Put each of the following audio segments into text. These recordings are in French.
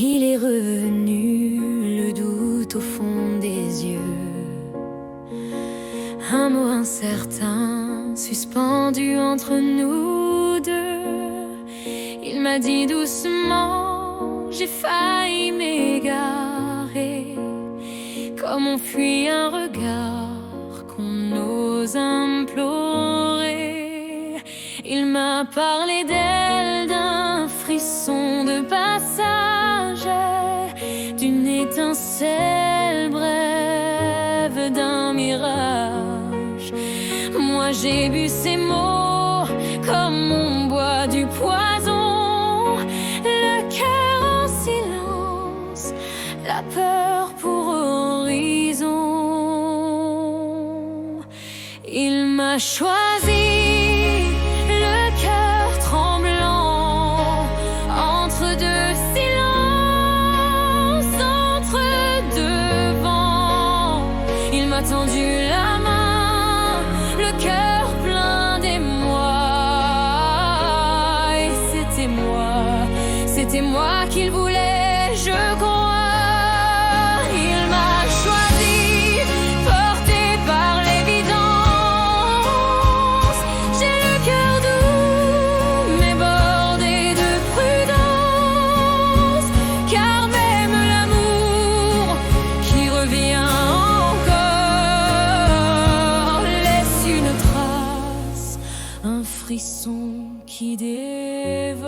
Il est revenu, le doute au fond des yeux. Un mot incertain, suspendu entre nous deux. Il m'a dit doucement, j'ai failli m'égarer. Comme on fuit un regard qu'on ose implorer. Il m'a parlé d'elle, d'un frisson de passage, d'une étincelle brève, d'un mirage. Moi j'ai bu ces mots comme on boit du poison, le cœur en silence, la peur pour horizon. Il m'a choisi, le cœur tremblant, entre deux silences, entre deux vents. Il m'a tendu la main, le cœur plein d'émoi. Et c'était moi qu'il voulait, je crois. Il m'a choisi, porté par l'évidence. J'ai le cœur doux, mais bordé de prudence. Car même l'amour qui revient encore laisse une trace, un frisson qui dévore.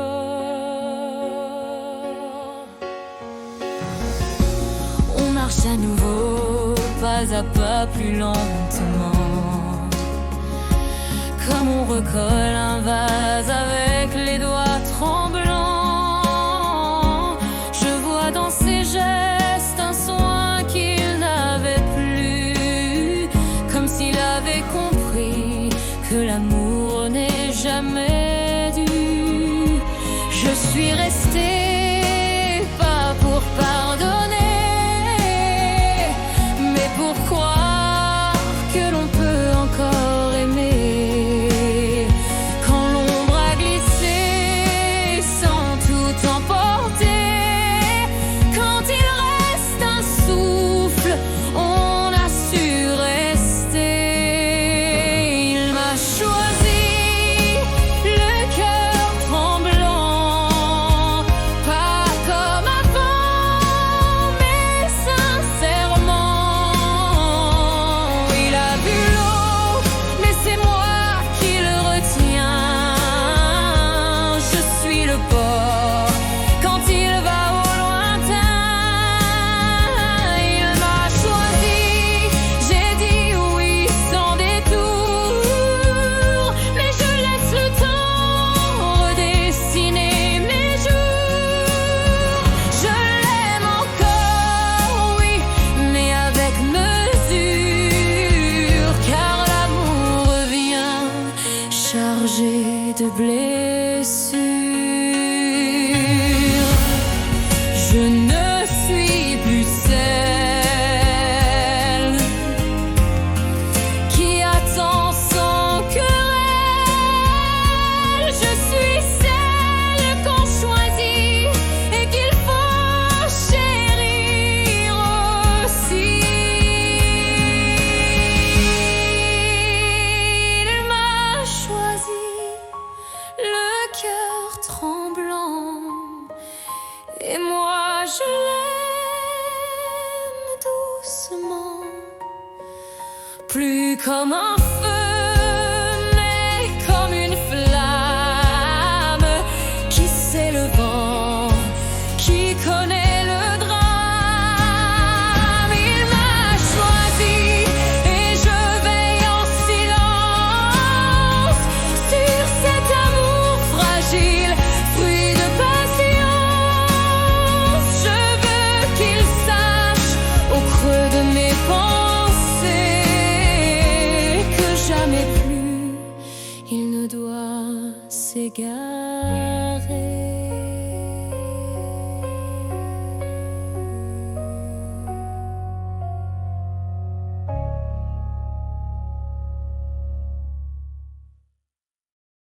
On marche à nouveau, pas à pas, plus lentement, comme on recolle un vase avec les doigts tremblants. Je vois dans ses gestes un soin qu'il n'avait plus, comme s'il avait compris que l'amour n'est jamais dû. Je suis restée, pas pour pardonner, mais pour croire que l'on peut encore aimer. Quand l'ombre a glissé sans tout emporter, quand il reste un souffle, on a su rester. Il m'a choisi, le cœur tremblant, pas comme avant, mais sincèrement. Il a bu l'eau, mais c'est moi qui le retiens. Je suis le port quand il va au lointain. Il m'a choisi, j'ai dit oui sans détour, mais je laisse le temps redessiner mes jours. Je l'aime encore, oui, mais avec mesure, car l'amour revient chargé de blessures. Je ne suis plus celle qui attend sans querelle. Je suis celle qu'on choisit et qu'il faut chérir aussi. Il m'a choisi, le cœur tremblant, et moi je l'aime doucement, plus comme un feu, mais comme une flamme qui sait le vent, qui connaît le drame. Il m'a choisi et je veille en silence sur cet amour fragile, fruit de patience. Je veux qu'il sache au creux de mes pensées que jamais plus il ne doit s'égarer.